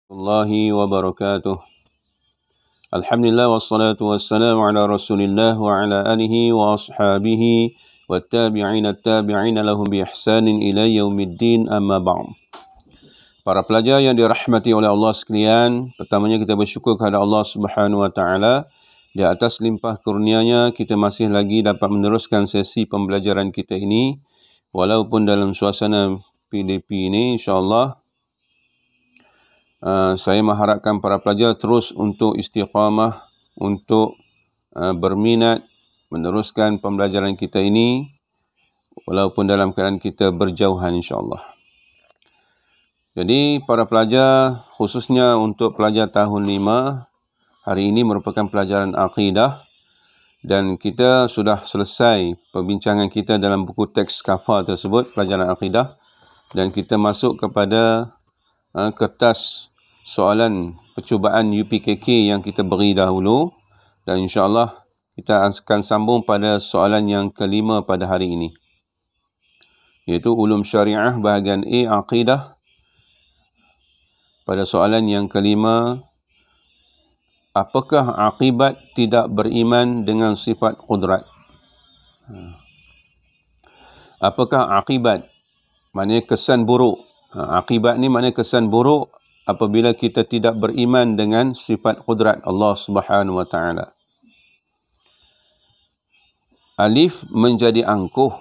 Warahmatullahi wabarakatuh. Alhamdulillah wassalatu wassalamu ala Rasulillah wa ala alihi wa ashabihi wattabi'ina tabi'ina lahum bi ihsanin ila yaumiddin, amma ba'd. Para pelajar yang dirahmati oleh Allah sekalian, pertamanya kita bersyukur kepada Allah Subhanahu wa taala di atas limpah kurnia-Nya kita masih lagi dapat meneruskan sesi pembelajaran kita ini walaupun dalam suasana PDP ini. InsyaAllah saya mengharapkan para pelajar terus untuk istiqamah, untuk berminat meneruskan pembelajaran kita ini walaupun dalam keadaan kita berjauhan, insyaAllah. Jadi para pelajar, khususnya untuk pelajar tahun 5, hari ini merupakan pelajaran akidah dan kita sudah selesai perbincangan kita dalam buku teks kafar tersebut, pelajaran akidah, dan kita masuk kepada kertas soalan percubaan UPKK yang kita beri dahulu, dan insyaAllah kita akan sambung pada soalan yang kelima pada hari ini, iaitu ulum syariah bahagian A, akidah. Pada soalan yang kelima, apakah akibat tidak beriman dengan sifat qudrat? Apakah akibat? Maknanya kesan buruk. Akibat ni maknanya kesan buruk apabila kita tidak beriman dengan sifat qudrat Allah Subhanahu wa taala. Alif menjadi angkuh,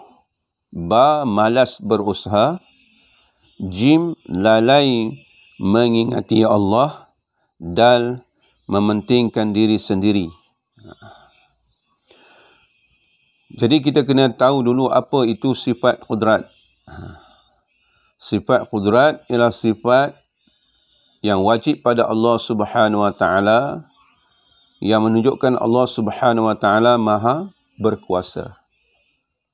ba malas berusaha, jim lalai mengingati Allah, dal mementingkan diri sendiri. Jadi kita kena tahu dulu apa itu sifat qudrat. Sifat qudrat ialah sifat yang wajib pada Allah Subhanahu wa taala, yang menunjukkan Allah Subhanahu wa taala maha berkuasa.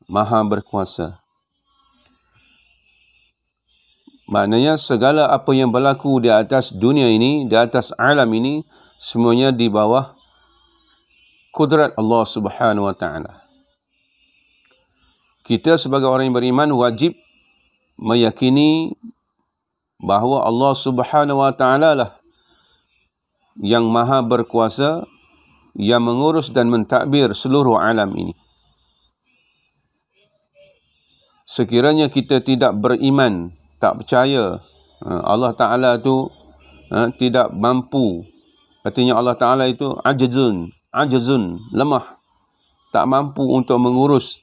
Maha berkuasa. Maknanya segala apa yang berlaku di atas dunia ini, di atas alam ini, semuanya di bawah kudrat Allah Subhanahu wa taala. Kita sebagai orang yang beriman wajib meyakini bahawa Allah Subhanahu wa taala lah yang maha berkuasa, yang mengurus dan mentadbir seluruh alam ini. Sekiranya kita tidak beriman, tak percaya Allah Ta'ala itu tidak mampu, artinya Allah Ta'ala itu ajazun, lemah, tak mampu untuk mengurus,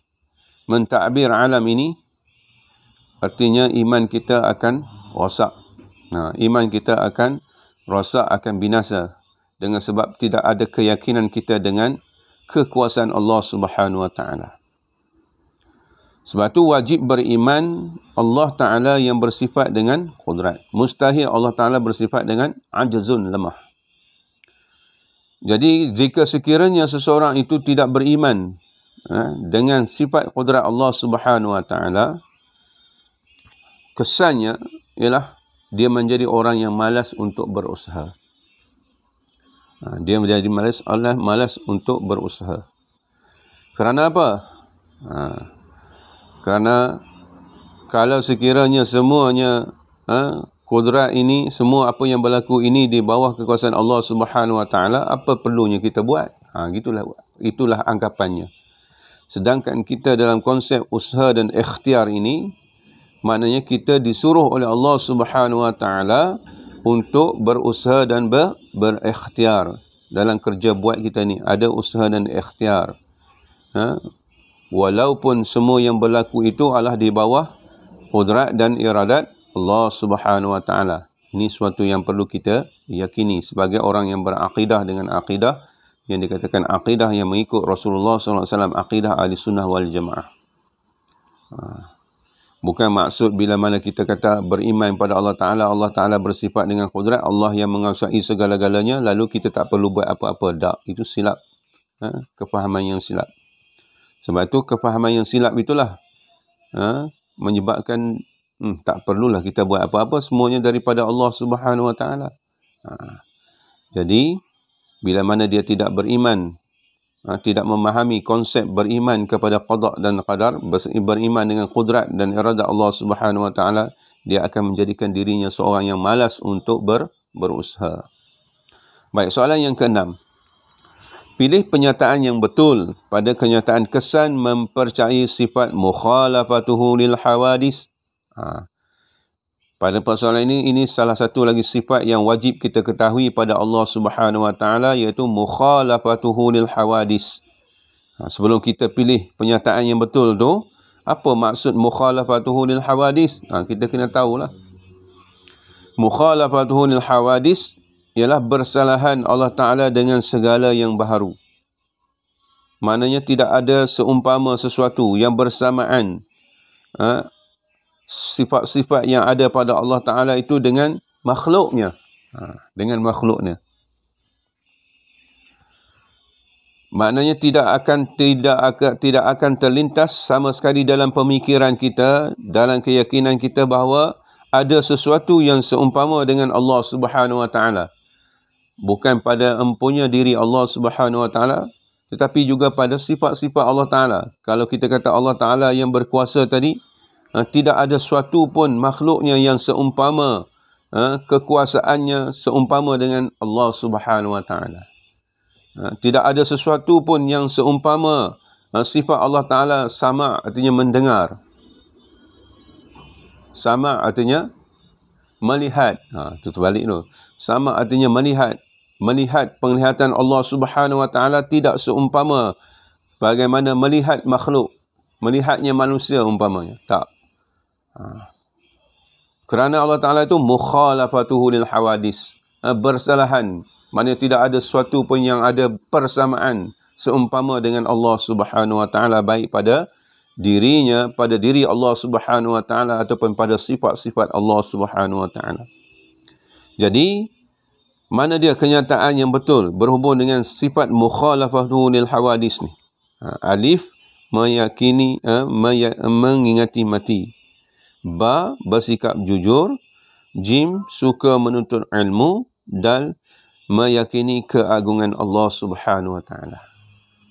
mentadbir alam ini, artinya iman kita akan rosak. Iman kita akan rosak, akan binasa, dengan sebab tidak ada keyakinan kita dengan kekuasaan Allah Subhanahu wa taala. Sebab itu wajib beriman Allah Ta'ala yang bersifat dengan qudrat. Mustahil Allah Ta'ala bersifat dengan ajazun, lemah. Jadi jika sekiranya seseorang itu tidak beriman dengan sifat qudrat Allah Subhanahu wa taala, kesannya ialah dia menjadi orang yang malas untuk berusaha. Dia menjadi malas untuk berusaha. Kerana apa? Kerana kalau sekiranya semuanya kudrat ini, semua apa yang berlaku ini di bawah kekuasaan Allah Subhanahu wa taala, apa perlunya kita buat? Itulah anggapannya. Sedangkan kita dalam konsep usaha dan ikhtiar ini, maknanya kita disuruh oleh Allah Subhanahu wa taala untuk berusaha dan berikhtiar. Dalam kerja buat kita ni ada usaha dan ikhtiar. Walaupun semua yang berlaku itu adalah di bawah qudrat dan iradat Allah Subhanahu wa taala. Ini suatu yang perlu kita yakini sebagai orang yang berakidah dengan akidah yang dikatakan akidah yang mengikut Rasulullah SAW, akidah ahli sunnah wal jamaah. Bukan maksud bila mana kita kata beriman pada Allah Ta'ala bersifat dengan qudrat, Allah yang menguasai segala-galanya, lalu kita tak perlu buat apa-apa. Tak, itu silap. Kefahaman yang silap. Sebab itu kefahaman yang silap itulah menyebabkan tak perlulah kita buat apa-apa, semuanya daripada Allah Subhanahu wa taala. Jadi bila mana dia tidak beriman, tidak memahami konsep beriman kepada qada dan qadar, beriman dengan qudrat dan irada Allah Subhanahu wa taala, dia akan menjadikan dirinya seorang yang malas untuk berusaha. Baik, soalan yang ke-6. Pilih penyataan yang betul pada kenyataan kesan mempercayai sifat mukhalafatuhu lil hawadis. Pada persoalan ini salah satu lagi sifat yang wajib kita ketahui pada Allah Subhanahu Wa Taala, iaitu mukhalafatuhu lil hawadis. Sebelum kita pilih penyataan yang betul tu, apa maksud mukhalafatuhu lil hawadis? Kita kena tahulah. Mukhalafatuhu lil hawadis ialah bersalahan Allah Ta'ala dengan segala yang baharu. Maknanya tidak ada seumpama sesuatu yang bersamaan sifat-sifat yang ada pada Allah Ta'ala itu dengan makhluknya. Dengan makhluknya. Maknanya tidak akan terlintas sama sekali dalam pemikiran kita, dalam keyakinan kita bahawa ada sesuatu yang seumpama dengan Allah Subhanahu Wa Ta'ala. Bukan pada empunya diri Allah Subhanahu Wa Ta'ala, tetapi juga pada sifat-sifat Allah Ta'ala. Kalau kita kata Allah Ta'ala yang berkuasa tadi, tidak ada suatu pun makhluknya yang seumpama kekuasaannya seumpama dengan Allah Subhanahu Wa Ta'ala. Tidak ada sesuatu pun yang seumpama sifat Allah Ta'ala. Sama artinya mendengar. Sama artinya melihat. Itu terbalik tu. Sama artinya melihat. Melihat penglihatan Allah Subhanahu Wa Ta'ala tidak seumpama bagaimana melihat makhluk. Melihatnya manusia umpamanya. Tak. Kerana Allah Ta'ala itu mukhalafatuhu lil hawadis. Bersalahan. Maksudnya tidak ada sesuatu pun yang ada persamaan seumpama dengan Allah Subhanahu Wa Ta'ala, baik pada dirinya, pada diri Allah Subhanahu Wa Ta'ala, ataupun pada sifat-sifat Allah Subhanahu Wa Ta'ala. Jadi, mana dia kenyataan yang betul berhubung dengan sifat mukhalafatuhu lil hawadis ni? Alif, meyakini, mengingati mati. Ba, bersikap jujur. Jim, suka menuntut ilmu. Dal, meyakini keagungan Allah Subhanahu Wa Ta'ala.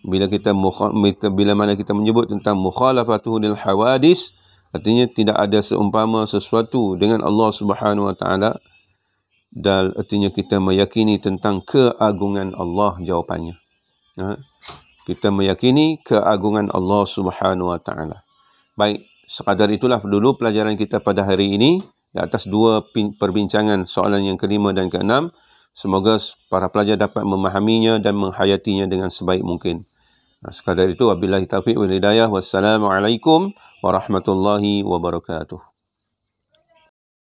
Bila mana kita menyebut tentang mukhalafatuhu lil hawadis, artinya tidak ada seumpama sesuatu dengan Allah Subhanahu Wa Ta'ala. Dan artinya kita meyakini tentang keagungan Allah, jawapannya. Kita meyakini keagungan Allah Subhanahu Wa Ta'ala. Baik, sekadar itulah dulu pelajaran kita pada hari ini di atas dua perbincangan soalan yang ke-5 dan ke-6. Semoga para pelajar dapat memahaminya dan menghayatinya dengan sebaik mungkin. Sekadar itu, wabillahi taufiq wal hidayah. Wassalamualaikum warahmatullahi wabarakatuh.